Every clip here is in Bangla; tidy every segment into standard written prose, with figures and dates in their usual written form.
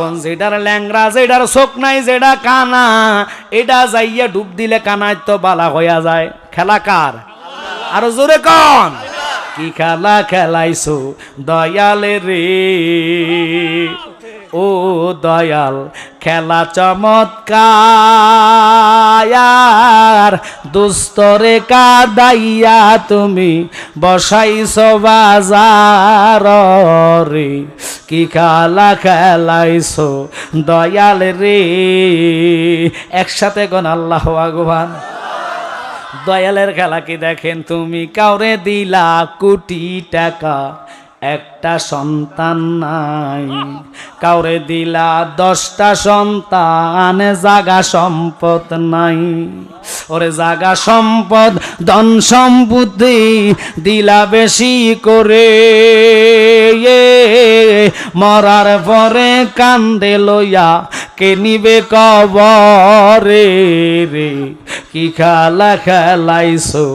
এখন যেটার ল্যাংরা, যেটার চোখ নাই, যেটা কানা, এটা যাইয়া ডুব দিলে কানায় তো বালা হইয়া যায়। খেলা কার? আরো জোরে কন। কি খেলা খেলাইছো দয়াল রে, ও দয়াল খেলা চমৎকার, দুস্তরে কাদাইয়া তুমি বসাইছো বাজার রে। কি খেলা খেলাইছো দয়াল রে। একসাথে কোন আল্লাহু আকবার। দয়ালের খেলা কি দেখেন, তুমি কাউরে দিলা কোটি টাকা, একটা সন্তান নাই। কাউরে দিলা 10টা সন্তান, জাগা সম্পদ নাই। ওরে জাগা সম্পদ ধন সম্পত্তি দিলা বেশি করে, মরার পরে কান্দে লইয়া কে নিবে কবরে রে। কি খেলা খেলাইছো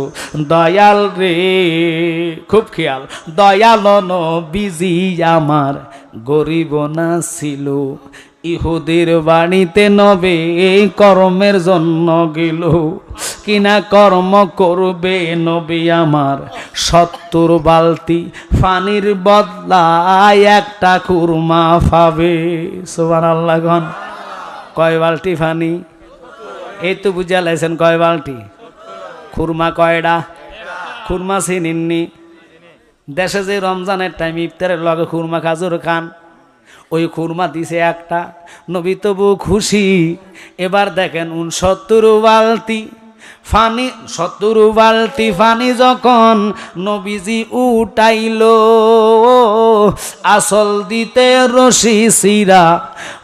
দয়াল রে। খুব খেয়াল, দয়াল নবীজি আমার গরিব না ছিল, ইহুদির বাড়িতে নবে কর্মের জন্য গেল। কিনা কর্ম করবে নবী আমার, 70 বালতি পানির বদলায় একটা খুরমা পাবে। সুবহানাল্লাহ। কয় বালতি পানি? এই তো বুঝা লাইছেন কয় বালতি। খুরমা কয়টা? খুরমা চিনেননি? দেশে যে রমজানের টাইম ইফতারের লগে খুরমা খাজুর খান, ওই খুরমা দিছে একটা, নবী তবু খুশি। এবার দেখেন 69 বালতি পানি, 70 বালতি পানি যখন নবীজি উঠাইলো, আসল দিতে রশি সিরা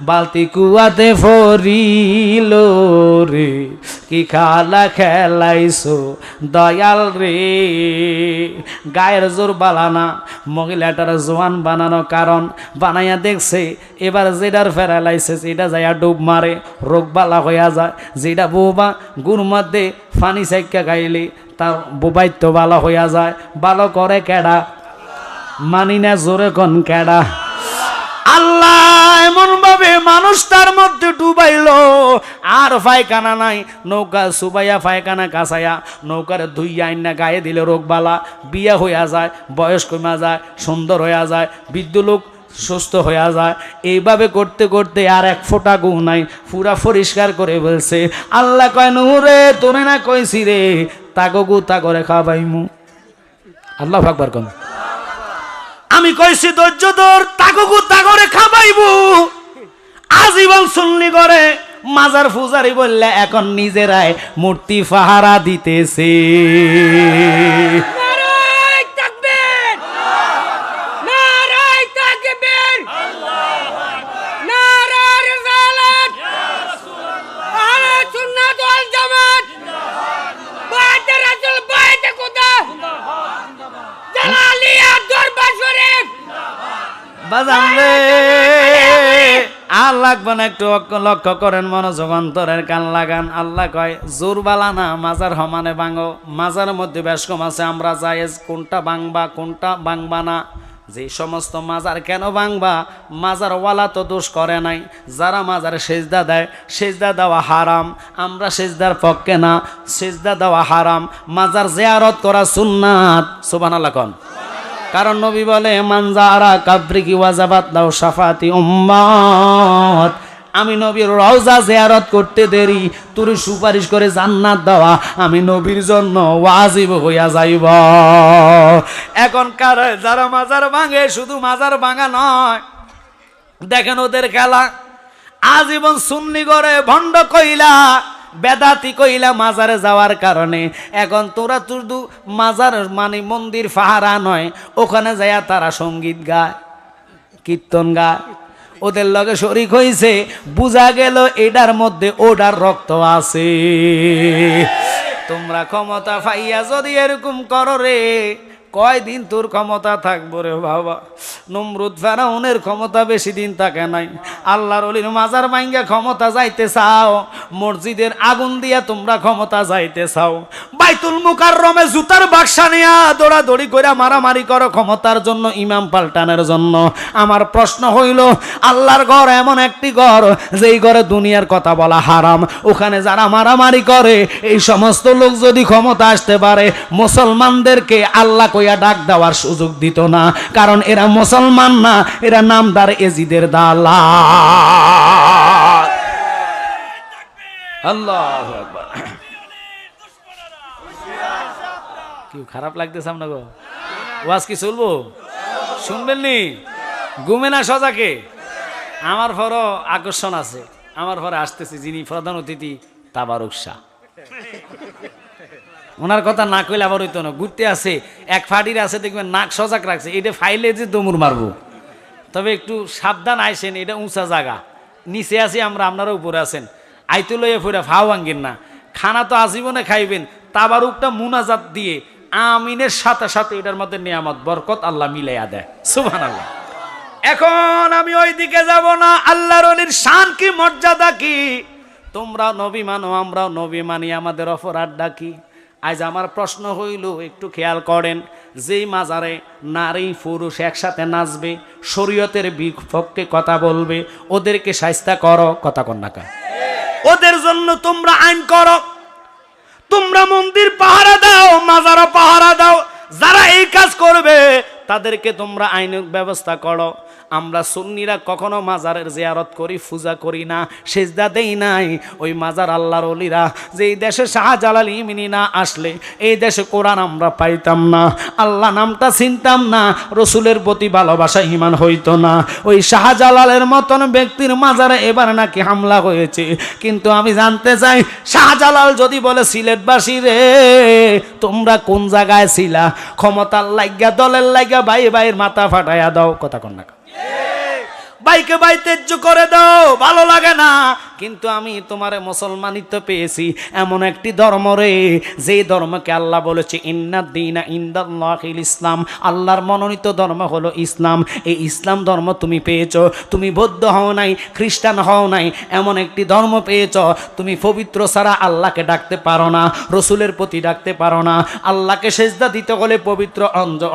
বালতি কুয়াতে ফরিল রে। কি খেলা খেলাইছো দয়াল রে। গায়ের জোর বালানা, মহিলাটার জোয়ান বানানো কারণ বানাইয়া দেখছে, এবার যেটার ফেরালাইছে সেটা যাইয়া ডুব মারে, রোগ বালা হইয়া যায়। যেটা বোবা গুর মধ্যে ফানি সাইকা গাইলে তার বোবাইত্য ভালো হইয়া যায়। ভালো করে কেডা? মানি না, জোরে কোন কেডা? আল্লাহ এমন ভাবে মানুষটার মধ্যে ডুবাইলো, আর পায়খানা নাই। নৌকা সুবাইয়া পায়খানা কাছাইয়া নৌকার ধুইয়া আইনা গায়ে দিলে রোগ বালা, বিয়া হইয়া যায়, বয়স কমা যায়, সুন্দর হইয়া যায়, বৃদ্ধ লোক সুস্থ হইয়া যায়। এইভাবে করতে করতে আর এক ফোঁটা গু নাই, পুরা পরিষ্কার করে বলছে। আল্লাহ কয় নুরে তোরে না কইছি রে, তাগো গু তা করে খাবাইমু। আল্লাহু আকবার কোন। আমি কইছি ধৈর্য ধর, তাগো গু তা করে খাবাইবু। আজীবন সুন্নি করে মাজার ফুজারি বললে এখন নিজেরাই মূর্তি পাহারা দিতেছে। আর লাগবে না, একটু লক্ষ্য করেন, মনোযোগ অন্তরের কান লাগান। আল্লাহ কয় জোর বালা না, মাজার সমানে ভাঙো। মাজার মধ্যে বেশ কম আছে, আমরা জায়েজ কোনটা ভাঙবা কোনটা ভাঙবা না। যে সমস্ত মাজার কেন ভাঙবা, মাজার ওয়ালা তো দোষ করে নাই। যারা মাজার সেজদা দেয়, সেজদা দেওয়া হারাম, আমরা সেজদার পক্ষে না, সেজদা দেওয়া হারাম। মাজার জিয়ারত করা সুন্নাত। সুবহানাল্লাহ কোন। কারণ নবী বলে মানজারা কাবরি কি ওয়াজাবাত লাউ শাফাতি উম্মাত। আমি নবীর রওজা জিয়ারত করতে দেরি, তোর সুপারিশ করে জান্নাত দেওয়া আমি নবীর জন্য ওয়াজিব হইয়া যাইব। এখন কার যারা মাজার ভাঙে, শুধু মাজার ভাঙা নয়, দেখেন ওদের খেলা। আজীবন সুন্নি করে ভণ্ড কইলা, বেদাতি কইলা মাজারে যাওয়ার কারণে এখন তোরা শুধু মাজার মানে মন্দির পাহারা নয়, ওখানে যাইয়া তারা সঙ্গীত গায়, কীর্তন গায়, ওদের লগে শরীক হইছে। বুঝা গেল এটার মধ্যে ওটার রক্ত আছে। তোমরা ক্ষমতা পাইয়া যদি এরকম করো রে, কয়দিন তোর ক্ষমতা থাকবো রে বাবা? নমরুদ ফেরাউনের ক্ষমতা বেশি দিন থাকে নাই। আল্লাহর ওলির মাজার ভাঙ্গা ক্ষমতা যাইতে চাও, মসজিদের আগুন দিয়া তোমরা ক্ষমতা যাইতে চাও, বাইতুল মুকাররমে জুতার বাক্সা নিয়া দৌড়াদৌড়ি করে মারামারি করো ক্ষমতার জন্য, ইমাম পাল্টানোর জন্য। আমার প্রশ্ন হইল, আল্লাহর ঘর এমন একটি ঘর যেই ঘরে দুনিয়ার কথা বলা হারাম, ওখানে যারা মারামারি করে এই সমস্ত লোক যদি ক্ষমতা আসতে পারে, মুসলমানদেরকে আল্লাহ কইয়া ডাক দেওয়ার সুযোগ দিত না, কারণ এরা মুসলমান না, এরা নামদার এজিদের দালাল। আল্লাহু আকবার। কি খারাপ লাগতেছে আপনাকে? ওয়াজ কি চলবো? শুনবেন নি? ঘুমে না সজাকে? আমার পরও আকর্ষণ আছে, আমার পরে আসতেছে যিনি প্রধান অতিথি তাবারুক শাহ। ওনার কথা না কইলে আবার হইতো না। ঘুরতে আছে, এক ফাটির আছে, দেখবেন নাক সজাগ রাখছে, এটা ফাইলে যে দমুর মারবো। তবে একটু সাবধান আইসেন, এটা উঁচা জায়গা, নিচে আছি আমরা, আপনারা উপরে আছেন। আইতে লইয়া ফুরা ফাও ভাঙ্গেন না। খানা তো আজীবনে খাইবেন, তাবারুকটা মুনাজাত দিয়ে আমিনের সাথে সাথে এটার মধ্যে নিয়ামত বরকত আল্লাহ মিলাইয়া দেয়। সুবহানাল্লাহ। এখন আমি ওই দিকে যাব না। আল্লাহর ওলির শান কি, মর্যাদা কি? তোমরা নবী মানো, আমরাও নবী মানি, আমাদের অপরাধটা কি? আজ আমার প্রশ্ন হইল, একটু খেয়াল করেন, যেই মাজারে নারী পুরুষ একসাথে নাচবে, শরীয়তের বিপক্ষে কথা বলবে, ওদেরকে শায়েস্তা করো, কথা কন না কা? ওদের জন্য তোমরা আইন করো, তোমরা মন্দির পাহারা দাও, মাজারও পাহারা দাও, যারা এই কাজ করবে তাদেরকে তোমরা আইনের ব্যবস্থা করো। আমরা সুন্নিরা কখনো মাজারের জিয়ারত করি, পূজা করি না, সেজদা দেই নাই। ওই মাজার আল্লাহর ওলিরা, যে এই দেশে শাহজালাল ইমিনি না আসলে এই দেশে কোরআন আমরা পাইতাম না, আল্লাহ নামটা চিনতাম না, রসুলের প্রতি ভালোবাসা ঈমান হইতো না। ওই শাহজালালের মতন ব্যক্তির মাজারে এবার নাকি হামলা হয়েছে। কিন্তু আমি জানতে চাই, শাহজালাল যদি বলে সিলেটবাসী রে তোমরা কোন জায়গায় ছিলা, ক্ষমতার লাগিয়া দলের লাগিয়া ভাই ভাইয়ের মাথা ফাটাইয়া দাও, কথা কন না? ভাইকে ভাই তেজ্য করে দাও, ভালো লাগে না, কিন্তু আমি তোমারে মুসলমানিত্ব পেয়েছি এমন একটি ধর্ম রে, যে ধর্মকে আল্লাহ বলেছে ইন্নাদ দীনা ইনদাল্লাহিল ইসলাম, আল্লাহর মনোনীত ধর্ম হলো ইসলাম। এই ইসলাম ধর্ম তুমি পেয়েছো, তুমি বৌদ্ধ হও নাই, খ্রিস্টান হও নাই, এমন একটি ধর্ম পেয়েছো, তুমি পবিত্র ছাড়া আল্লাহকে ডাকতে পারো না, রসুলের প্রতি ডাকতে পারো না। আল্লাহকে সেজদা দিতে হলে পবিত্র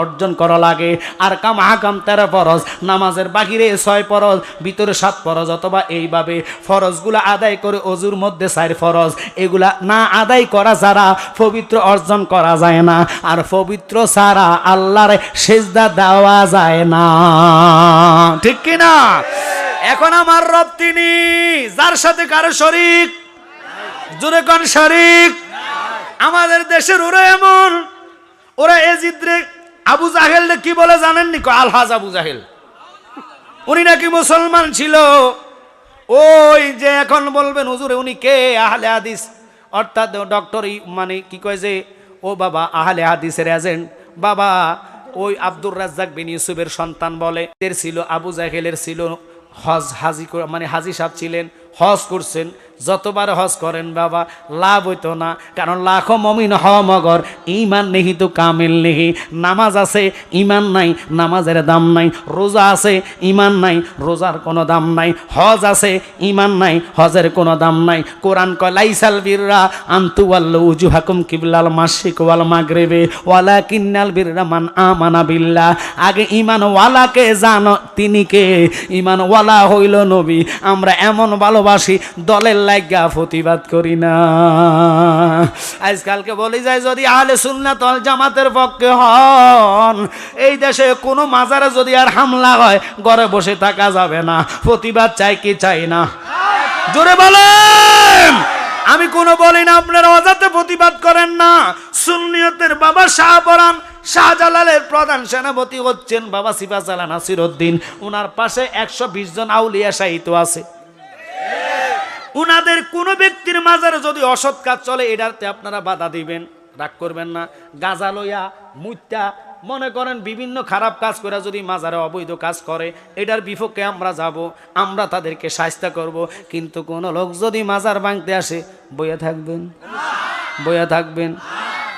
অর্জন করা লাগে। আর কাম আকাম 13 ফরজ, নামাজের বাহিরে 6 ফরজ, ভিতরে 7 ফরজ, অথবা এইভাবে ফরজগুলো আদায় করে অজুর মধ্যে 4 ফরজ, এগুলা না আদায় করা যারা পবিত্র অর্জন করা যায় না। আর পবিত্র ছাড়া আল্লাহর সেজদা দেওয়া যায় না, ঠিক কি না? এখন আমার রব তিনি, যার সাথে কারো শরীক, জোরে কোন শরীক? আমাদের দেশের ওরা এমন, ওরা এজিদরে আবু জাহেল কি বলে জানেননি? আলহাজ আবু জাহেল, উনি নাকি মুসলমান ছিল। ওই যে এখন বলবেন হুজুরে উনি কে? আহলে হাদিস, অর্থাৎ ডক্টর, মানে কি কয় যে ও বাবা আহলে হাদিসের এজেন্ট বাবা। ওই আব্দুর রাজ্জাক বিন ইউসুফের সন্তান বলে, এর ছিল আবু জাহেলের ছিল হজ, হাজি মানে হাজি সাহেব ছিলেন, হজ করছেন। যতবার হজ করেন বাবা লাভ হইতো না, কারণ লাখো মমিন হ মগর ইমান নেহি তো কামিল নেহি। নামাজ আছে ইমান নাই, নামাজের দাম নাই। রোজা আছে ইমান নাই, রোজার কোনো দাম নাই। হজ আছে ইমান নাই, হজের কোনো দাম নাই। কোরআন কয় লাইসাল বিররা আনতু ওয়াল্লু উজুহাকুম কিবলাল মাশরিক ওয়াল মাগরিবি ওয়ালাকিন্নাল বিররা মান আমানা বিল্লাহ। আগে ইমান ওয়ালাকে জানো, তিনি কে? ইমান ওয়ালা হইল নবী। আমরা এমন ভালোবাসি, দলের লাগা প্রতিবাদ করি না। আজকালকে বলি যায়, যদি আহলে সুন্নাত ওয়াল জামাতের পক্ষে হন, এই দেশে কোনো মাজারে যদি আর হামলা হয়, ঘরে বসে থাকা যাবে না। প্রতিবাদ চাই কি চাই না? জোরে বলেন। আমি কোনো বলি না আপনারা অজাতে প্রতিবাদ করেন না। সুন্নিয়তের বাবা শাহপরান শাহজালালের প্রধান সেনাপতি হচ্ছেন বাবা সিফাতুল্লাহ নাসিরউদ্দিন। উনার পাশে 120 জন আউলিয়া শাহিত আছে। উনাদের কোন ব্যক্তির মাজারে যদি অসৎ কাজ চলে, এটাতে আপনারা বাধা দিবেন, রাগ করবেন না। গাঁজা লইয়া মুত্যা মনে করেন বিভিন্ন খারাপ কাজ করে যদি মাজারে অবৈধ কাজ করে, এটার বিপক্ষে আমরা যাব, আমরা তাদেরকে শায়েস্তা করব। কিন্তু কোন লোক যদি মাজার ভাঙতে আসে, বইয়া থাকবেন, বইয়া থাকবেন।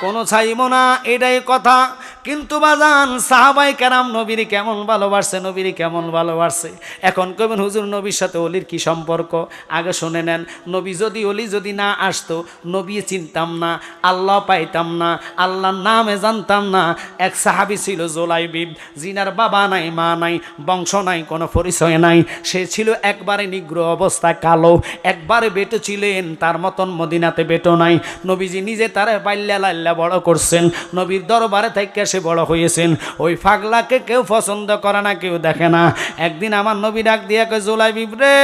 কোনো চাইব না, এটাই কথা। কিন্তু বাজান সাহাবাই কেরাম নবীর কেমন ভালোবাসছে, নবীর কেমন ভালোবাসছে। এখন কবেন হুজুর নবীর সাথে অলির কি সম্পর্ক? আগে শুনে নেন, নবী যদি অলি যদি না আসতো, নবী চিনতাম না, আল্লাহ পাইতাম না, আল্লাহর নামে জানতাম না। এক সাহাবী ছিল জুলাইবিব, জিনার বাবা নাই, মা নাই, বংশ নাই, কোনো পরিচয় নাই। সে ছিল একবারে নিগ্র অবস্থায়, কালো, একবারে বেটো ছিলেন, তার মতন মদিনাতে বেটো নাই। নবীজি নিজে তারে পাল্লা লাল্লা বড় করছেন, নবীর দরবারে থেকে সে বড় হয়েছেন। ওই পাগলাকে কেউ পছন্দ করে না, কেউ দেখে না। একদিন আমার নবী ডাক দিয়া কয়, জুলাইবিব রে,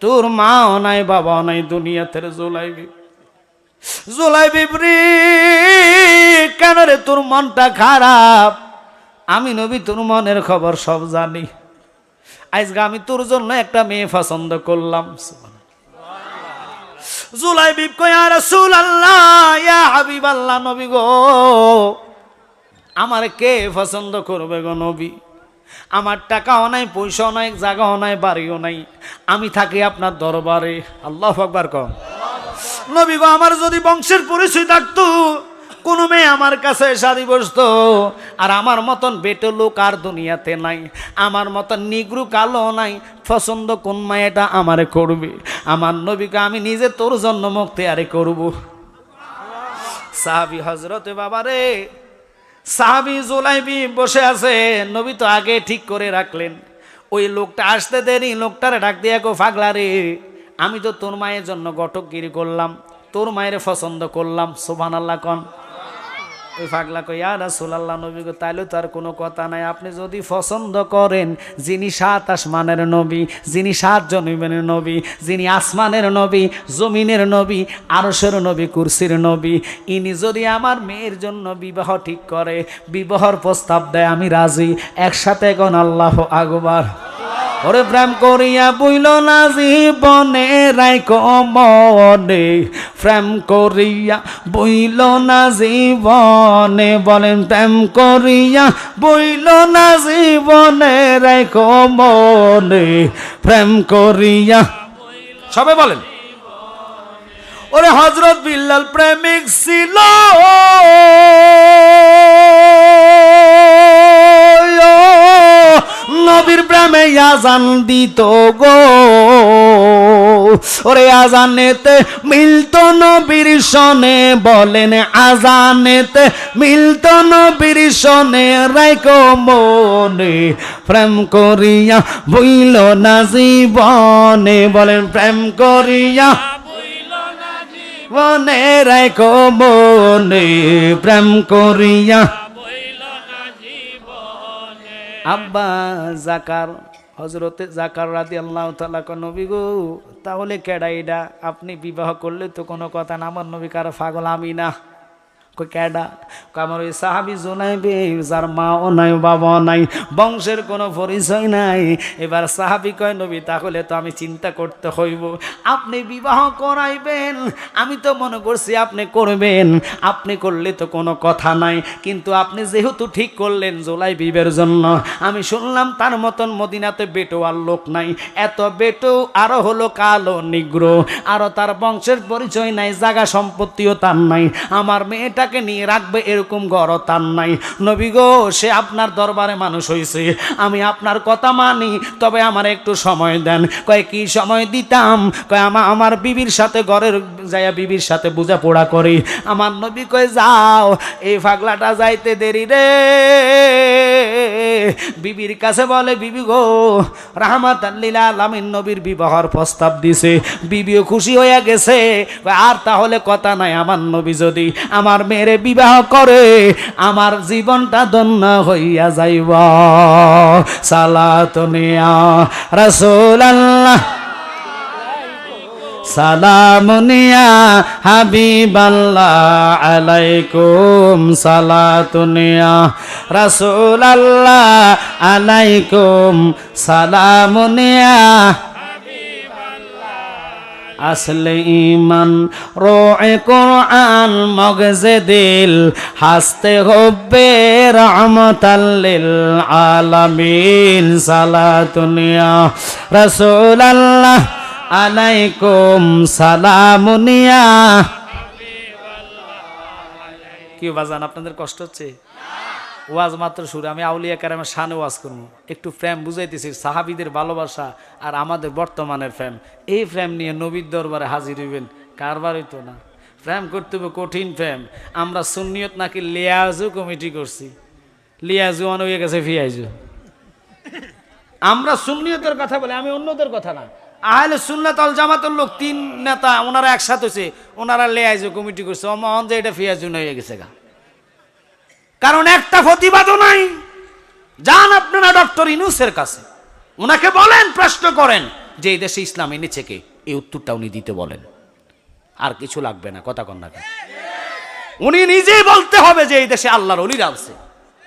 তোর মাও নাই, বাবাও নাই দুনিয়াতে রে জুলাইবিব। জুলাইবিব রে, কেন রে তোর মনটা খারাপ? আমি নবী তোর মনের খবর সব জানি। আজকে আমি তোর জন্য একটা মেয়ে পছন্দ করলাম। জুলাইবিব কয়, ইয়া রাসূলুল্লাহ, ইয়া হাবিবাল্লাহ, নবী গো, আমার কে পছন্দ করবে গো নবী? আমার টাকাও নাই, পয়সাও নাই, জায়গাও নাই, বাড়িও নাই, আমি থাকি আপনার দরবারে। আল্লাহু আকবার কও। নবী গো, আমার যদি বংশের পরিচয় থাকতো, কোন মেয়ে আমার কাছে শাড়ি বসতো। আর আমার মতন বেটো লোক আর দুনিয়াতে নাই, আমার মতন নিগ্রু কালো নাই। পছন্দ কোন মায়েটা আমারে করবে? আমার নবীকে আমি নিজে তোর জন্য মুখতিয়ারি করব। সাহাবী হযরতে বাবারে, সাহাবী জুলাইবিব বসে আছে, নবী তো আগে ঠিক করে রাখলেন। ওই লোকটা আসতে দেরি, লোকটারে ডাক দিয়া গো, পাগলা রে, আমি তো তোর মায়ের জন্য ঘটকগিরি করলাম, তোর মায়ের পছন্দ করলাম। সুবহানাল্লাহ কোন। ওই পাগলা কই, ইয়া রাসূলুল্লাহ, নবী গো, তাইলে তো আর কোনো কথা নাই। আপনি যদি পছন্দ করেন, যিনি সাত আসমানের নবী, যিনি সাত জমিনের নবী, যিনি আসমানের নবী, জমিনের নবী, আরশের নবী, কুরসির নবী, ইনি যদি আমার মেয়ের জন্য বিবাহ ঠিক করে, বিবাহর প্রস্তাব দেয়, আমি রাজি। একসাথে কোন আল্লাহু আকবার। ওরে প্রেম করিয়া বইল না জীবনে, রাইকো মনে, প্রেম করিয়া বইল না জীবনে, বলেন প্রেম করিয়া বইল না জীবনে, রাইকো মনে, প্রেম করিয়া। সবাই বলেন। ওরে হযরত বিল্লাল প্রেমিক ছিল, নবীর প্রেমে আজান দিত গো। ওরে আজানেতে মিলতো নবীর সনে, বলেন আজানেতে মিলতো নবীর সনে, রাইকো মনে, প্রেম করিয়া বইল না জীবনে, বলেন প্রেম করিয়া মনে, রাইকো মনে, প্রেম করিয়া। আব্বা জাকার, হযরতে জাকার রাদিয়াল্লাহু তাআলা কো, নবী গো, তাহলে কেডাইডা? আপনি বিবাহ করলে তো কোনো কথা না, আমার নবী কার পাগল আমি না। কই কেডা? আমার ওই সাহাবী জুলাইবিব, যার মাও নাই, বাবাও নাই, বংশের কোনো পরিচয় নাই। এবার সাহাবী কয়, নবী তাহলে তো আমি চিন্তা করতে হইব, আপনি বিবাহ করাইবেন, আমি তো মনে করছি আপনি করবেন, আপনি করলে তো কোনো কথা নাই। কিন্তু আপনি যেহেতু ঠিক করলেন জুলাইবিবের জন্য, আমি শুনলাম তার মতন মদিনাতে বেটো আর লোক নাই। এত বেটো, আরো হলো কালো নিগ্র, আরো তার বংশের পরিচয় নাই, জায়গা সম্পত্তিও তার নাই, আমার মেয়েটাকে নিয়ে রাখবে এরকম ঘরও তার নাই। নবী গো, সে আপনার দরবারে মানুষ হইছে, আমি আপনার কথা মানি, তবে আমার একটু সময় দেন। কয় কি সময় দিতাম? কয় আমার বিবির সাথে ঘরের যাইয়া বিবির সাথে বোঝাপড়া করি। আমার নবী কয়, যাও, এই পাগলাটা যাইতে দেরি রে। বিবির কাছে বলে, বিবি গো, রাহমাতাল লিল আলামিন নবীর বিবাহর প্রস্তাব দিছে, বিবিও খুশি হয়ে গেছে। আর তাহলে কথা নাই, আমার নবী যদি আমার মেরে বিবাহ করে, আমার জীবনটা ধন্য হইয়া যাইব। সালাতুনিয়া রাসূলুল্লাহ, সালামুনিয়া হাবিবাল্লাহ আলাইকুম, সালাতুনিয়া রাসূলুল্লাহ আলাইকুম, সালামুনিয়া আসলে ইমান রোয়ে কোরআন মগজে দিল, হাসতে হবে রহমতাল লিল আলামিন। সালাতুনিয়া রাসূলুল্লাহ আলাইকুম সালামুনিয়া। কি বাজান আপনাদের কষ্ট হচ্ছে? ওয়াজ মাত্র শুরু, আমি আউলিয়া কেরামের শানে ওয়াজ করবো, একটু প্রেম বুঝাইতেছি, সাহাবীদের ভালোবাসা আর আমাদের বর্তমানের প্রেম, এই প্রেম নিয়ে নবীর দরবারে হাজির হইবেন, কারবার হইতো না। প্রেম করতে হবে কঠিন প্রেম। আমরা সুন্নিয়ত নাকি লিয়াজু কমিটি করছি, লিয়াজু মানে হয়ে গেছে ফিয়াজু। আমরা সুন্নিয়তের কথা বলি, আমি অন্যদের কথা না। আহলে সুন্নাত ওয়াল জামাতের লোক 3 নেতা ওনারা একসাথে হয়েছে, ওনারা লিয়াজু কমিটি করছে, অমন যে এটা ফিয়াজু হয়ে গেছে গা। কারণ একটা প্রতিবাদও নাই। যান আপনারা ডক্টর ইউনূসের কাছে, ওনাকে বলেন, প্রশ্ন করেন যে এই দেশে ইসলাম এনেছে কে, এই উত্তরটা উনি দিতে বলেন, আর কিছু লাগবে না। কথা কন না, উনি নিজেই বলতে হবে যে এই দেশে আল্লাহর ওলিরা আছে,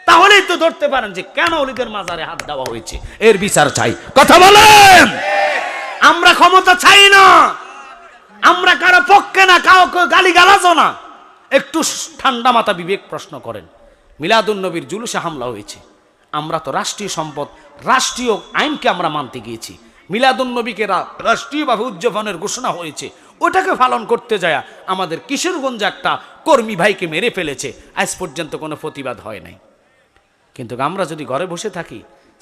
তাহলেই তো ধরতে পারেন যে কেন ওলিদের মাজারে হাত দেওয়া হয়েছে, এর বিচার চাই। কথা বলেন। আমরা ক্ষমতা চাই না, আমরা কারো পক্ষে না, কাউকে গালিগালাজও না। একটু ঠান্ডা মাথা বিবেক প্রশ্ন করেন। মিলাদুন নবীর জুলুসে হামলা হয়েছে, আমরা তো রাষ্ট্রীয় সম্পদ, রাষ্ট্রীয় আইনকে আমরা মানতে গিয়েছি। মিলাদুন নবীকে রাষ্ট্রীয়ভাবে উদযাপনের ঘোষণা হয়েছে, ওটাকে পালন করতে যায় আমাদের কিশোরগঞ্জে একটা কর্মী ভাইকে মেরে ফেলেছে, আজ পর্যন্ত কোনো প্রতিবাদ হয় নাই। কিন্তু আমরা যদি ঘরে বসে থাকি,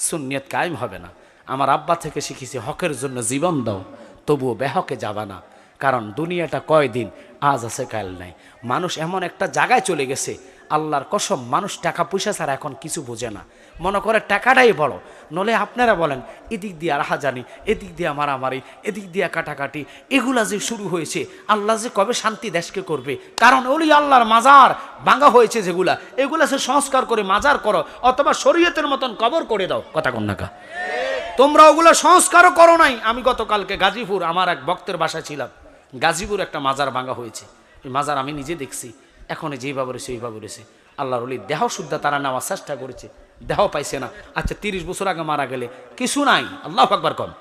সুন্নিয়ত কায়েম হবে না। আমার আব্বা থেকে শিখেছি, হকের জন্য জীবন দাও, তবুও বেহকে যাবা না। কারণ দুনিয়াটা কয়দিন, আজ আছে কাল নাই। মানুষ এমন একটা জায়গায় চলে গেছে, আল্লাহর কসম, মানুষ টাকা পয়সা ছাড়া এখন কিছু বোঝে না, মনে করে টাকাটাই বড়। নলে আপনারা বলেন, এদিক দিয়ে রাহাজানি, এদিক দিয়ে মারামারি, এদিক দিয়ে কাটাকাটি, এগুলা যে শুরু হয়েছে, আল্লাহ যে কবে শান্তি দেশকে করবে? কারণ ওলি আল্লাহর মাজার ভাঙা হয়েছে যেগুলা, এগুলা সে সংস্কার করে মাজার করো, অথবা শরীয়তের মতন কবর করে দাও। কথা কন না কা? তোমরা ওগুলো সংস্কারও করো নাই। আমি গতকালকে গাজীপুর, আমার এক ভক্তের বাসায় ছিলাম, গাজীপুর একটা মাজার ভাঙা হয়েছে, ওই মাজার আমি নিজে দেখছি, এখন যেইভাবে রয়েছে ওইভাবে রয়েছে। আল্লাহর ওলি দেহ শুদ্ধা তারা নেওয়ার চেষ্টা করেছে, দেহ পাইছে না। আচ্ছা 30 বছর আগে মারা গেলে কিছু নাই, আল্লাহু আকবার কম।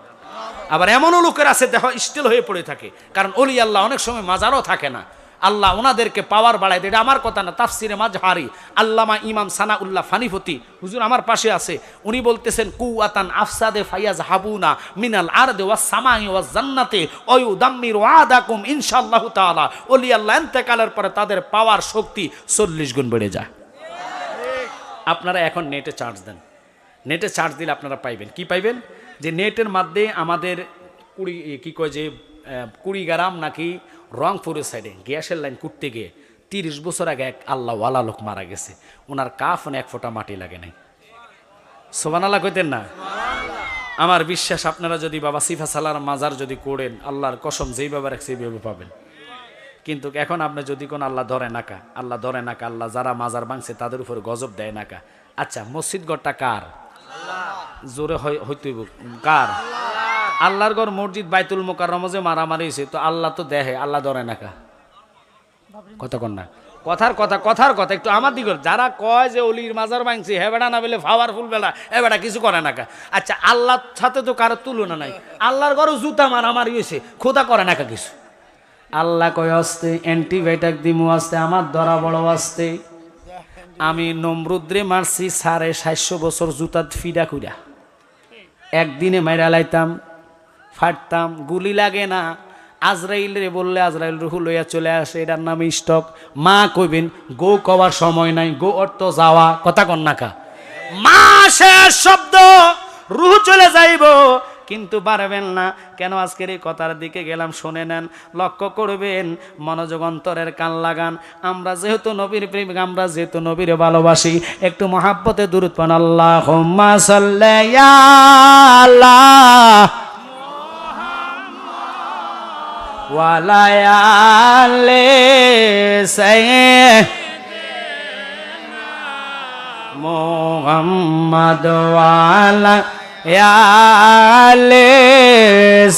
আবার এমনও লোকের আছে দেহ স্টিল হয়ে পড়ে থাকে, কারণ ওলি আল্লাহ অনেক সময় মাজারও থাকে না, আল্লাহ ওনাদেরকে পাওয়ার বাড়ায় দেয়। এটা আমার কথা না, তাফসিরে মাজহারি আল্লামা ইমাম সানাউল্লাহ ফানিফতি হুজুর আমার পাশে আছে, উনি বলতেছেন, কুওয়াতান আফসাদে ফায়াজ হাবুনা মিনাল আরদে ওয়াস সামাই ওয়াজ জান্নাতে ওয়ুদাম্মিরু আদাকুম ইনশাআল্লাহু তাআলা। ওলি আল্লাহ ইন্তেকালের পরে তাদের পাওয়ার শক্তি 40 গুণ বেড়ে যায়। আপনারা এখন নেটে চার্জ দেন, নেটে চার্জ দিলে আপনারা পাইবেন কি পাইবেন, যে নেটের মাধ্যমে আমাদের কুড়িগ্রাম নাকি রংপুরের সাইডে গ্যাসের লাইন করতে গিয়ে 30 বছর আগে এক আল্লাহওয়ালা লোক মারা গেছে, ওনার কাফনে 1 ফোঁটা মাটি লাগে নাই। সুবহানাল্লাহ কইতেন না? আমার বিশ্বাস আপনারা যদি বাবা সিফা সালার মাজার যদি করেন, আল্লাহর কসম যেইভাবে রাখছে সেইভাবে পাবেন। কিন্তু এখন আপনি যদি কোন আল্লাহ ধরে নাকা, আল্লাহ ধরে নাকা, আল্লাহ যারা মাজার ভাঙছে তাদের উপর গজব দেয় নাকা। আচ্ছা মসজিদ ঘরটা কার? জোরে হইতেইব কার? আল্লাহর ঘর মসজিদ বাইতুল মুকাররম যে মারামারি হয়েছে, তো আল্লাহ তো দেখে, আল্লাহ ধরে নাকা। কথা কন না, কথার কথা একটু আমার দিকে। যারা কয় যে অলির মাজার ভাঙছে, হে বেড়া না বলে পাওয়ারফুল বেড়া, এ বেড়া কিছু করে নাকা। আচ্ছা আল্লাহর সাথে তো কারো তুলনা নাই, আল্লাহর ঘরও জুতা মারামারি হয়েছে, খোদা করে নাকা কিছু। আল্লাহ কয় আসতে অ্যান্টিবায়োটিক দিমু আসতে, আমার ধরা বড় আসতে। আমি নমরুদ্রে মারছি 750 বছর জুতা ফিডা কুইরা, একদিনে মাইরা লাইতাম, ফাটতাম, গুলি লাগে না। আজরাইল রে বললে আজরাইল রুহু লইয়া চলে আসে, এটার নামে স্টক। মা কইবেন গো কবার সময় নাই, গো অর্থ যাওয়া। কথা কন নাকা? মা শেষ শব্দ, রুহু চলে যাইব, কিন্তু পারবেন না। কেন আজকের এই কথার দিকে গেলাম শুনে নেন, লক্ষ্য করবেন, মনোযোগ অন্তরের কান লাগান। আমরা যেহেতু নবীর প্রেমিক, আমরা যেহেতু নবীর ভালোবাসি, একটু মহাব্বতে দুরূদ পড়ুন। আল্লাহুম্মা সাল্লি আলা ওয়া আলা আলি সাইয়্যিদিনা মুহাম্মাদ ওয়া আলা আলে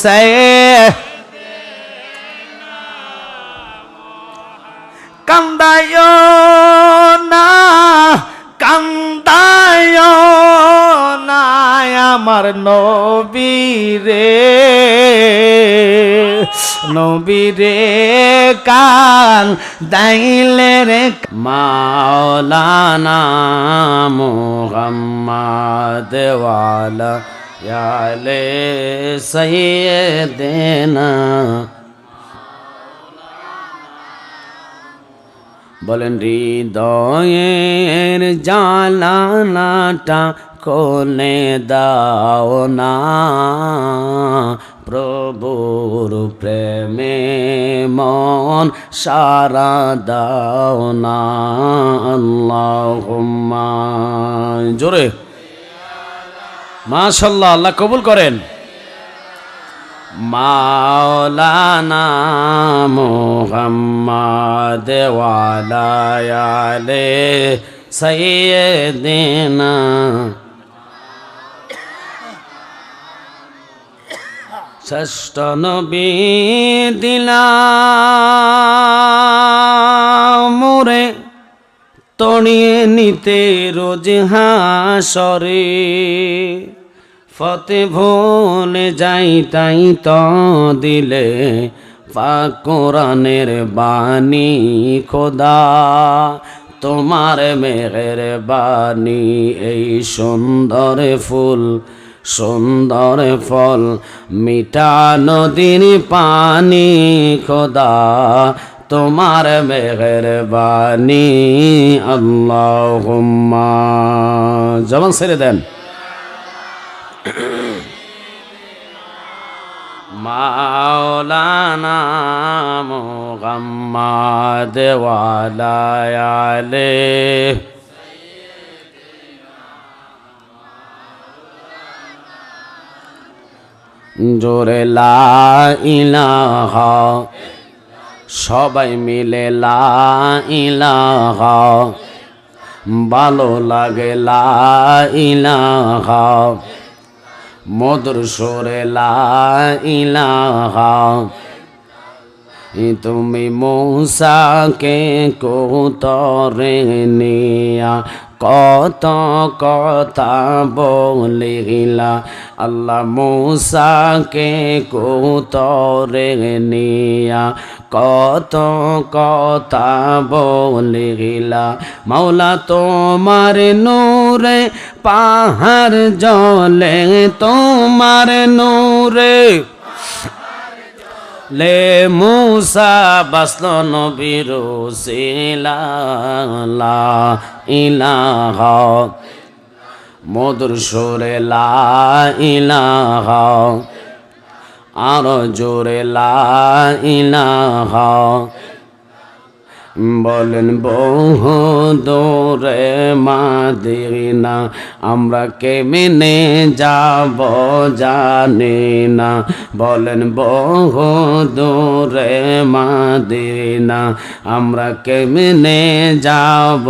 সাইয়্যিদিনা। কান্দায়ো না, কান্দায়ো না আমার নবীরে, নবীরে কান দাইলে রে। মাওলানা মুহাম্মদ ওয়ালা ইয়া আলে সাইয়্যিদিনা বলেন হৃদয়ের জানালাটা খুলে দাও না প্রভুর প্রেমে মন সারা দাও না আল্লাহুম্মা জোরে মাশাআল্লাহ আল্লাহ কবুল করেন মাওলানা মুহাম্মদ ওয়ালা আলে সাইয়্যিদিনা ষষ্ঠ নবী দিলাম মোরে তড়িয়ে নিতে রোজ হাসরে ফতে ভুলে যাই তাই তো দিলে পাক কোরআনের বাণী খোদা তোমার মেঘের বাণী এই সুন্দর ফুল সুন্দর ফল মিঠা নদীর পানি খোদা তোমার মেঘের বাণী আল্লাহুম্মা জবান ছেড়ে দেন মাওলানা মুহাম্মদ ওয়ালা আলে জোরে লা ইলাহা সবাই মিলে লা ইলাহা ভালো লাগে লা ইলাহা মধুর সুরে লা ইলাহা তুমি মূসাকে কোতরে নিয়া কত কথা বলিলা আল্লাহ মূসাকে কোতরে নিয়া কত কথা বলিলা মাওলা তোমার নূরে পাহাড় জলে তোমার নূরে লে মূসা বাসলো নবীর সিলা লা ইলাহা মধুর সুরে লা ইলাহা আরো জোরে লা ইলাহা বলেন বহু দূরে মাদিনা আমরা কেমনে যাব জানি না বলেন বহু দূরে মাদিনা আমরা কেমনে যাব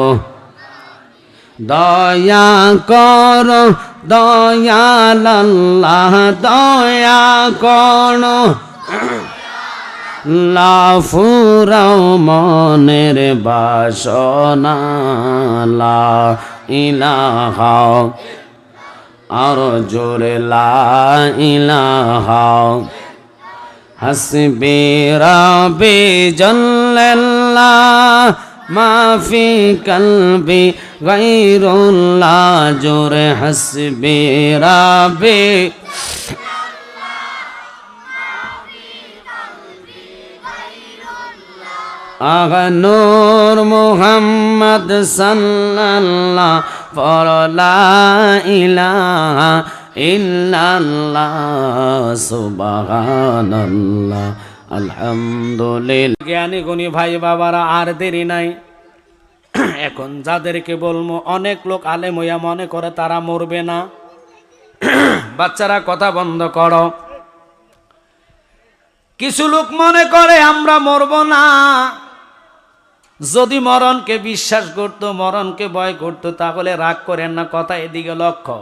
দয়া করো দয়াল আল্লাহ দয়া করো লাফুরাও মনের বাসনা লা ইলাহা আরো জোরে লা ইলাহা হাসবি রাব্বি জাল্লাল্লাহ মাফি কলবি গায়রুল্লাহ জোরে হাসবি রাব্বি আগা নূর মুহাম্মদ সাল্লাল্লাহ পর লা ইলাহা ইল্লাল্লাহ সুবহানাল্লাহ আলহামদুলিল্লাহ জ্ঞানী গুণী ভাই বাবারা আর দেরি নাই এখন যাদেরকে বলবো অনেক লোক আলেম হইয়া মনে করে তারা মরবে না বাচ্চারা কথা বন্ধ করো কিছু লোক মনে করে আমরা মরব না যদি মরণকে বিশ্বাস করত মরণকে ভয় করত তাহলে রাগ করেন না কথা এদিকে লক্ষ্য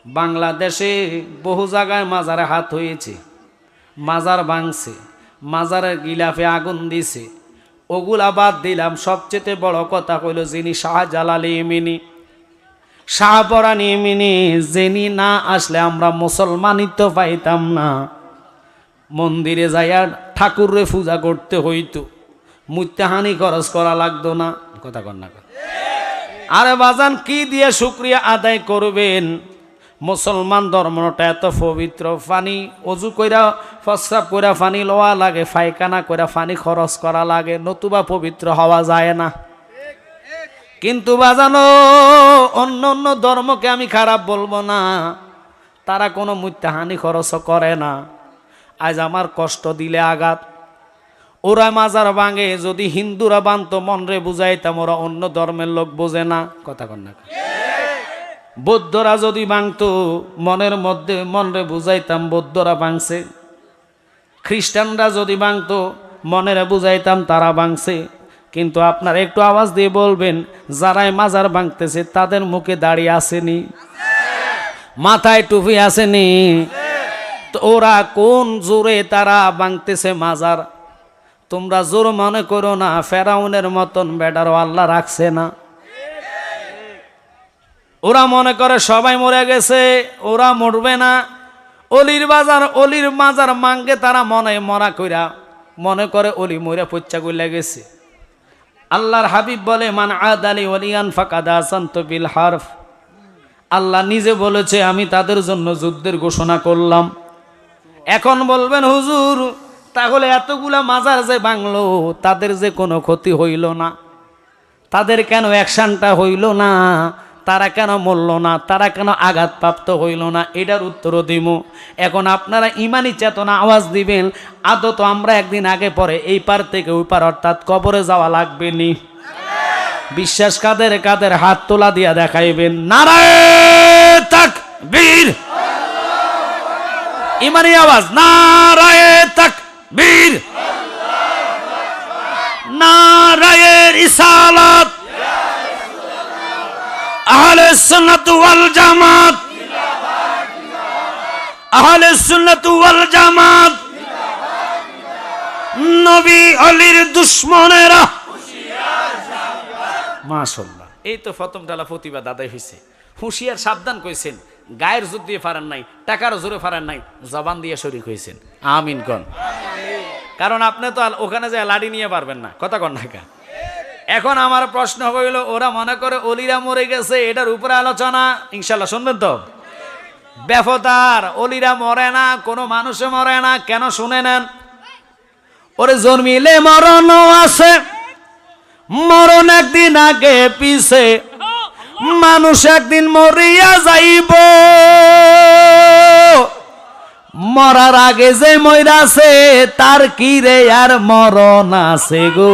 বাংলাদেশে বহু জায়গায় মাজারে হাত হয়েছে মাজার ভাঙছে মাজারের গিলাফে আগুন দিছে ওগুলা বাদ দিলাম সবচেয়ে বড় কথা হইল যিনি শাহজালাল ইমিনি শাহপরান ইমিনি যিনি না আসলে আমরা মুসলমানিত্ব পাইতাম না মন্দিরে যাইয়া ঠাকুরে পূজা করতে হইতো মুত্তাহানি খরচ করা লাগতো না কথা কর না আরে বাজান কি দিয়ে শুকরিয়া আদায় করবেন মুসলমান ধর্মটা এত পবিত্র, পানি অজু কইরা প্রস্রাব কইরা পানি লওয়া লাগে, পায়খানা কইরা পানি খরচ করা লাগে, নতুবা পবিত্র হওয়া যায় না। কিন্তু বাজানো অন্য অন্য ধর্মকে আমি খারাপ বলবো না, তারা কোনো মুত্তাহানি খরচ করে না। আজ আমার কষ্ট দিলে আঘাত, ওরা মাজার ভাঙে, যদি হিন্দুরা বানতো মনরে বুঝাইতাম, ওরা অন্য ধর্মের লোক বোঝে না, কথা কন না। বৌদ্ধরা যদি ভাঙতো মনের মধ্যে মনরে বুঝাইতাম বৌদ্ধরা ভাঙছে, খ্রিস্টানরা যদি ভাঙতো মনের বুঝাইতাম তারা ভাঙছে। কিন্তু আপনারা একটু আওয়াজ দিয়ে বলবেন, যারাই মাজার ভাঙতেছে তাদের মুখে দাড়ি আসেনি, মাথায় টুপি আসেনি? তো ওরা কোন জোরে তারা ভাঙতেছে মাজার? তোমরা জোর মনে করো না, ফেরাউনের মতন বেটারও আল্লাহ রাখছে না। ওরা মনে করে সবাই মরে গেছে, ওরা মরবে না। অলির মাজার মাঙ্গে তারা মনে মরা কইরা মনে করে অলি মরে পচ্চা কইলা গেছে। আল্লাহর হাবিব বলে, মান আদালি ওলিয়ান ফাকাদ আযানতু বিল হারফ। আল্লাহ নিজে বলেছে, আমি তাদের জন্য যুদ্ধের ঘোষণা করলাম। এখন বলবেন হুজুর, তাহলে এতগুলা মাজার যে ভাঙলো তাদের যে কোনো ক্ষতি হইল না, তাদের কেন অ্যাকশনটা হইল না, তারা কেন মরল না, তারা কেন আঘাতপ্রাপ্ত হইল না? এটার উত্তরও দিব। এখন আপনারা ইমানি চেতনা আওয়াজ দিবেন, আদত আমরা একদিন আগে পরে এই পার থেকে ওই পার, অর্থাৎ কবরে যাওয়া লাগবে নি? বিশ্বাস কাদের কাদের হাত তোলা দিয়া দেখাইবেন। নারায়ে তাকবীর, ইমানি আওয়াজ, নারায়ে তাকবীর, নারায়ে রিসালাত, আহলে সুন্নাত ওয়াল জামাত, আহলে সুন্নাত ওয়াল জামাত। নবী আলীর দুশমনেরা মাশাআল্লাহ। এই তো প্রথম ডালা প্রতিবাদ আদায় হয়েছে। হুঁশিয়ার সাবধান কইছেন, গায়ের জোর দিয়ে পারেন নাই, টাকার জোরে পারেন নাই, জবান দিয়ে শরীক হয়েছেন। আমিন কন। কারণ আপনি তো ওখানে যায় লাড়ি নিয়ে পারবেন না, কথা কন না। এখন আমার প্রশ্ন হইল, ওরা মনে করে অলিরা মরে গেছে, এটার উপরে আলোচনা ইনশাল্লাহ শুনবেন তো। বেফতার, অলিরা মরে না, কোনো মানুষে মরে না। কেন শুনে নেন, ওরে জন্মিলে মরণ আছে, মরণ একদিন আগে পিছে, মানুষ একদিন মরিয়া যাইব, মরার আগে যে মইরাছে তার কি রে আর মরণ আছে গো।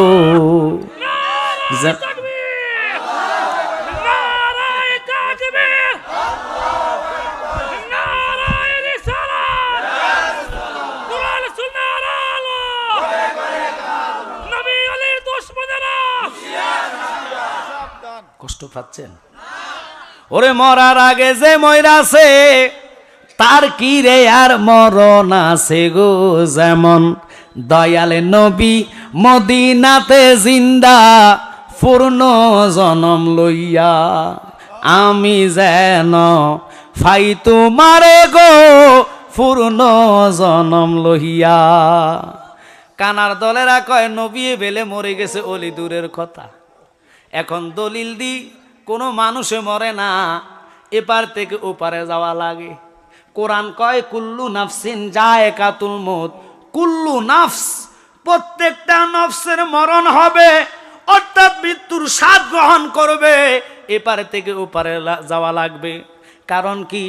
কষ্ট পাচ্ছেন? ওরে মরার আগে যে মইরাছে তার কি রে আর মরণ আছে গো। যেমন দয়ালে নবী মদিনাতে জিন্দা, পূর্ণ জনম লইয়া, আমি যেন ফাই তোমারে গো পূর্ণ জনম লইয়া। কানার দলেরা কয় নবী বেলে মরে গেছে, অলি দূরের কথা। এখন দলিল দি কোনো মানুষে মরে না, এপার থেকে ওপারে যাওয়া লাগে। কোরআন কয় কুল্লু নাফসিন যায়কাতুল মউত, কুল্লু নাফস, প্রত্যেকটা নফসের মরণ হবে, অর্থাৎ মৃত্যুর স্বাদ গ্রহণ করবে, এপার থেকে ওপারে যাওয়া লাগবে। কারণ কি,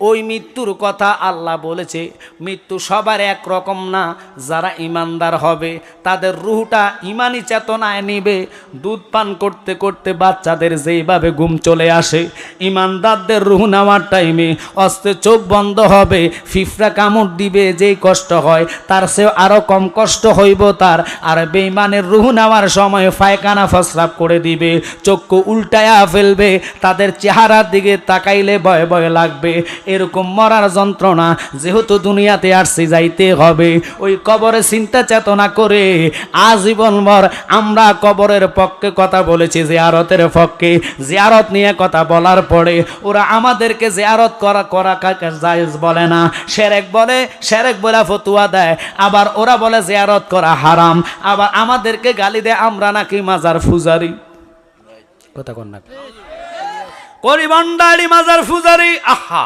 ওই মৃত্যুর কথা আল্লাহ বলেছে, মৃত্যু সবার এক রকম না। যারা ইমানদার হবে তাদের রুহটা ইমানি চেতনায় নিবে। দুধ পান করতে করতে বাচ্চাদের যেইভাবে ঘুম চলে আসে, ইমানদারদের রুহ নেওয়ার টাইমে অস্তে চোখ বন্ধ হবে, ফিফরা কামড় দিবে, যেই কষ্ট হয় তার চেয়েও আরও কম কষ্ট হইব তার। আর বেঈমানের রুহ নেওয়ার সময় পায়খানা প্রস্রাব করে দিবে, চক্ষু উল্টায়া ফেলবে, তাদের চেহারার দিকে তাকাইলে ভয় ভয় লাগবে। এরকম মরার যন্ত্রণা, যেহেতু দুনিয়াতে আসছে যাইতে হবে, ওই কবরে চিন্তা চেতনা করে আজীবন ভর আমরা কবরের পক্ষে কথা বলেছি, জিয়ারতের পক্ষে। জিয়ারত নিয়ে কথা বলার পরে ওরা আমাদেরকে জিয়ারত করা জায়েজ বলে না, শিরক বলে, শিরক বলে ফতোয়া দেয়। আবার ওরা বলে জিয়ারত করা হারাম, আবার আমাদেরকে গালি দেয় আমরা নাকি মাজার পূজারি। কথা কন না, করিবান্ডারি মাজার পূজারি। আহা,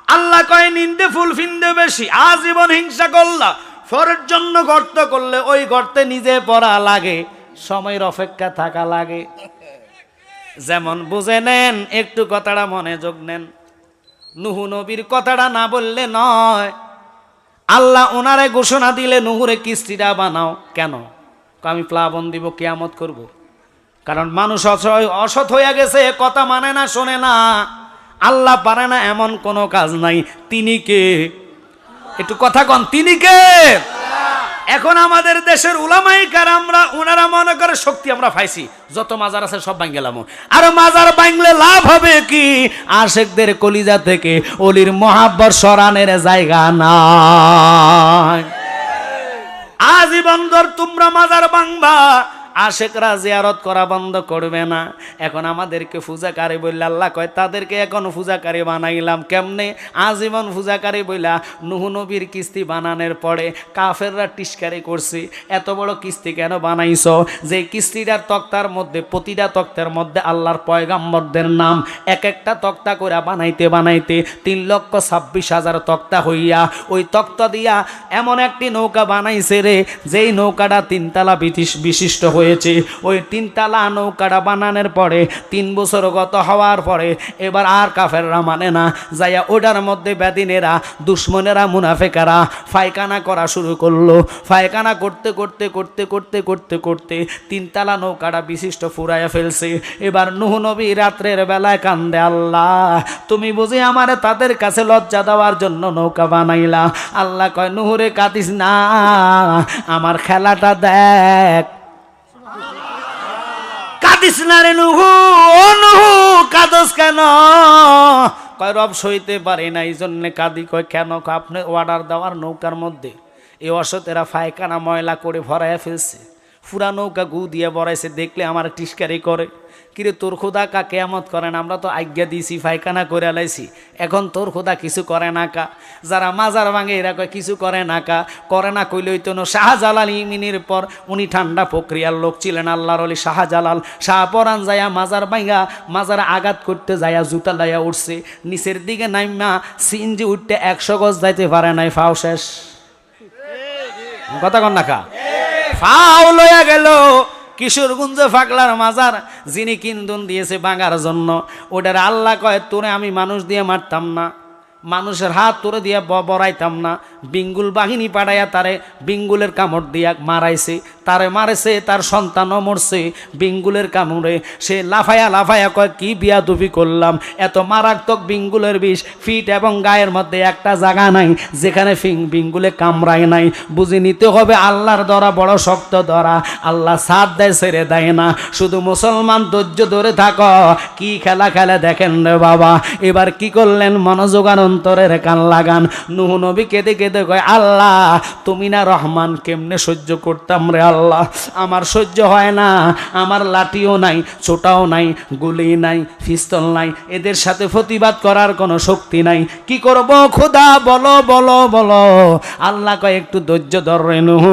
আল্লাহ কয় নিন্দে ফুল ফিন্দে বেশি, আজীবন হিংসা করলা, ফরের জন্য গর্ত করলে ওই গর্তে নিজে পড়া লাগে, সময়ের অপেক্ষা থাকা লাগে। যেমন বুঝে নেন, একটু কথাটা মনোযোগ নেন। নুহু নবীর কথাটা না বললে নয়। আল্লাহ ওনারে ঘোষণা দিলে নুহুরে কিস্তিটা বানাও। কেন? আমি প্লাবন দিব, কিয়ামত করব। কারণ মানুষ অসৎ হয়ে গেছে, কথা মানে না, শোনে না। আল্লাহ পারে না এমন কোনো কাজ নাই। তিনি কে? একটু কথা কন, তিনি কে? এখন আমাদের দেশের উলামায়ে কেরামরা ওনারা মনে করে শক্তি আমরা পাইছি, যত মাজার আছে সব ভাঙ গেলাম। আর মাজার ভাঙলে লাভ হবে কি? আশেকদের কলিজা থেকে অলির মহাব্বত সরানের জায়গা নাই। আজীবন ধর তোমরা মাজার ভাঙবা, আশেকরা জিয়ারত করা বন্ধ করবে না। এখন আমাদেরকে পূজাকারী বললে আল্লাহ কয় তাদেরকে এখন পূজাকারী বানাইলাম। কেমনে? আজীবন পূজাকারী বইলা নুহু নবীর কিস্তি বানানোর পরে কাফেররা টিস্কারি করছে, এত বড় কিস্তি কেন বানাইছ? যে কিস্তিটার তক্তার মধ্যে, প্রতিটা তক্তার মধ্যে আল্লাহর পয়গাম্বরদের নাম, এক একটা তক্তা করে বানাইতে বানাইতে 3,26,000 তক্তা হইয়া ওই তক্তা দিয়া এমন একটি নৌকা বানাইছে রে, যেই নৌকাটা 3 তলা বিশিষ্ট হয়ে হয়েছে। ওই 3 তলা নৌকাটা বানানোর পরে 3 বছর গত হওয়ার পরে এবার আর কাফেররা মানে না, যাইয়া ওটার মধ্যে বেদিনেরা, দুশ্মনেরা, মুনাফেকারা ফায়খানা করা শুরু করলো। ফায়খানা করতে করতে করতে করতে করতে করতে 3 তলা নৌকাটা বিশিষ্ট ফুরাইয়া ফেলছে। এবার নূহ নবী রাত্রের বেলায় কান্দে, আল্লাহ তুমি বুঝি আমারে তাদের কাছে লজ্জা দেওয়ার জন্য নৌকা বানাইলা? আল্লাহ কয় নুহুরে কাঁদিস না, আমার খেলাটা দেখ। কাঁদিস না রে নুহু, ও নুহু কাঁদস কেন? কয় রব সইতে পারি না, এই জন্যে কাঁদি। কয় কেন? আপনি অর্ডার দেওয়ার নৌকার মধ্যে এই অসতেরা ফায়খানা ময়লা করে ভরাইয়া ফেলছে, পুরা নৌকা গু দিয়ে ভরাইছে, দেখলে আমার টিস্কারি করে। কিরে তোর খোদা কা কেয়ামত করে না? আমরা তো আজ্ঞা দিয়েছি, ফায়খানা করে লাইছি, এখন তোর খোদা কিছু করে না কা? যারা মাজার ভাঙে এরা কয় কিছু করে না কা? করে না কইলেই তো শাহজালাল ইমিনের পর, উনি ঠান্ডা প্রক্রিয়ার লোক ছিলেন, আল্লাহর ওলি শাহজালাল। শাহপরান যায়া মাজার ভাঙা, মাজার আঘাত করতে যায়া জুতা লাইয়া উঠছে, নিচের দিকে নাইমা সিনজি উঠতে 100 গজ যাইতে পারে নাই, ফাও শেষ। কথা কন না কা? ফাও লইয়া গেল কিশোরগঞ্জে পাগলার মাজার, যিনি কিন্দন দিয়েছে ভাঙার জন্য। ওটার আল্লাহ কয় তোরে আমি মানুষ দিয়ে মারতাম না, মানুষের হাত তোরে দিয়ে বড়াইতাম না, বিঙ্গুল বাহিনী পাঠাইয়া তারে বিঙ্গুলের কামড় দিয়া মারাইছে, তারে মারেছে, তার সন্তানও মরছে বিঙ্গুলের কামড়ে। সে লাফায়া লাফায়া কয় কি বিয়াদবি করলাম, এত মারাত্মক বিঙ্গুলের বিষ, ফিট এবং গায়ের মধ্যে একটা জায়গা নাই যেখানে বিঙ্গুলে কামড়ায় নাই। বুঝে নিতে হবে আল্লাহর ধরা বড় শক্ত ধরা, আল্লাহ সাথ দেয় ছেড়ে দেয় না। শুধু মুসলমান ধৈর্য ধরে থাকো, কি খেলা খেলে দেখেন রে বাবা। এবার কি করলেন? মনোযোগান অন্তরের কান লাগান। নূহ নবী কেঁদে কেঁদে কয় আল্লাহ তুমি না রহমান, কেমনে সহ্য করতাম রে আল্লাহ, আমার সহ্য হয় না, আমার লাঠিও নাই, ছোটাও নাই, গুলি নাই, পিস্তল নাই, এদের সাথে প্রতিবাদ করার কোনো শক্তি নাই, কি করব খোদা বলো বলো বলো। আল্লাহ কয় একটু ধৈর্য ধর রে নূহ,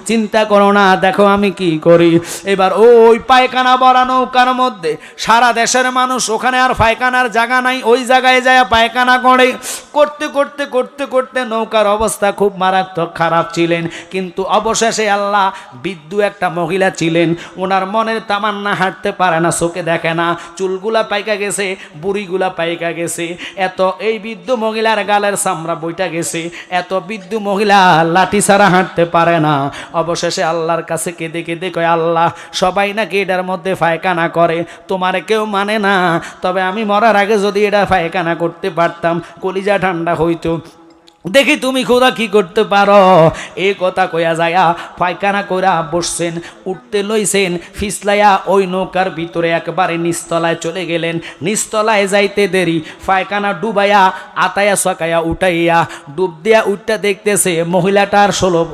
চিন্তা করো না, দেখো আমি কি করি। এবার ওই পায়খানা ভরা নৌকার মধ্যে সারা দেশের মানুষ, ওখানে আর পায়খানার জায়গা নাই, ওই জায়গায় যায় পায়খানা করে। করতে করতে করতে করতে নৌকার অবস্থা খুব মারাত্মক খারাপ ছিলেন। কিন্তু অবশেষে আল্লাহ বিদ্যু একটা মহিলা ছিলেন, ওনার মনের তামান্না হাঁটতে পারে না, চোখে দেখে না, চুলগুলা পাইকা গেছে, বুড়িগুলা পাইকা গেছে, এত এই বৃদ্ধ মহিলার গালের চামড়া বইটা গেছে, এত বৃদ্ধ মহিলা লাঠি ছাড়া হাঁটতে পারে না। অবশেষে আল্লাহর কাছে কেঁদে কেঁদে কয় আল্লাহ সবাই নাকি এটার মধ্যে পায়খানা করে, তোমার কেউ মানে না, তবে আমি মরার আগে যদি এটা পায়খানা করতে পারতাম কলিজা ঠান্ডা হইতো, দেখি তুমি খোদা কি করতে পারো। এই কথা কইয়া যায়া পায়খানা কইরা বসছেন, উঠতে লইছেন, ফিসলাইয়া ওই নৌকার ভিতরে একবারে নিচতলায় চলে গেলেন। নিচতলায় যাইতে দেরি, পায়খানা ডুবাইয়া আতায়া সকাইয়া উঠাইয়া ডুব দিয়া উঠতে দেখতেছে মহিলাটার 16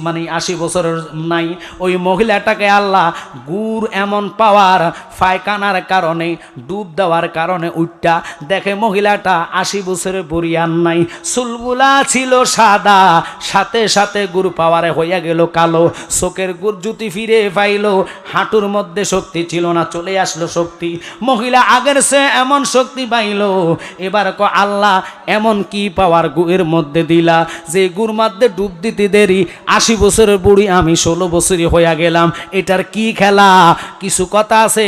মানে 80 বছরের নাই। ওই মহিলাটাকে আল্লাহ গুড় এমন পাওয়ার, পায়খানার কারণে ডুব দেওয়ার কারণে উঠটা দেখে মহিলাটা 80 বছরের বরিয়ান নাই, চুলগুলা চুলগুলা ছিল সাদা, সাথে সাথে গুড় পাওয়ারে হইয়া গেল কালো। চোখের গুড় জুতি ফিরে পাইল, হাঁটুর মধ্যে শক্তি ছিল না, চলে আসলো শক্তি। মহিলা আগের সে এমন শক্তি পাইল। এবার ক আল্লাহ এমন কি পাওয়ার গুড়ের মধ্যে দিলা যে গুড় মধ্যে ডুব দিতে দেরি 80 বছরের বুড়ি আমি 16 বছরই হইয়া গেলাম, এটার কি খেলা? কিছু কথা আছে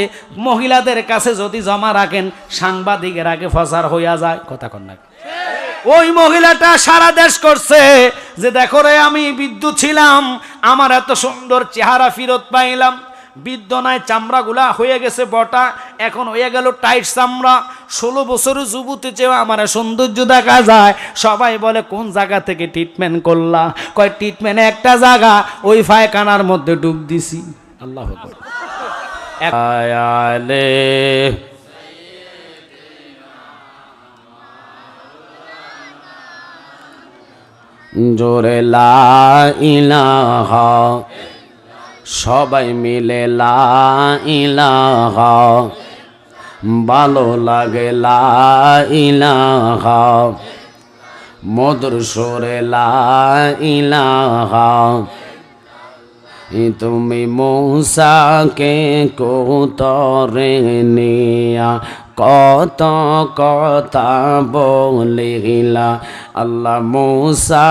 মহিলাদের কাছে যদি জমা রাখেন সাংবাদিকের আগে ফসার হইয়া যায়, কথা কন না। ওই মহিলাটা সারা দেশ করছে যে দেখো রে আমি বিদ্যুৎ ছিলাম, আমার এত সুন্দর চেহারা ফিরত পাইলাম। বিদ্যনায় চামড়াগুলা হয়ে গেছে বটা, এখন হয়ে গেল টাইট চামড়া। 16 বছরের যুবতী চেয়ে আমার সৌন্দর্য দেখা যায়। সবাই বলে কোন জায়গা থেকে ট্রিটমেন্ট করলা? কয় ট্রিটমেন্ট একটা জায়গা, ওই ফায়খানার মধ্যে ডুব দিছি। আল্লাহ আয়ালে জোরে লা ইলাহা, সবাই মিলে লা ইলাহা, ভালো লাগে লা ইলাহা, মধুর সুরে লা ইলাহা। তুমি মূসাকে কোতরে নিয়া কত কথা বলিলা, আল্লাহ মূসা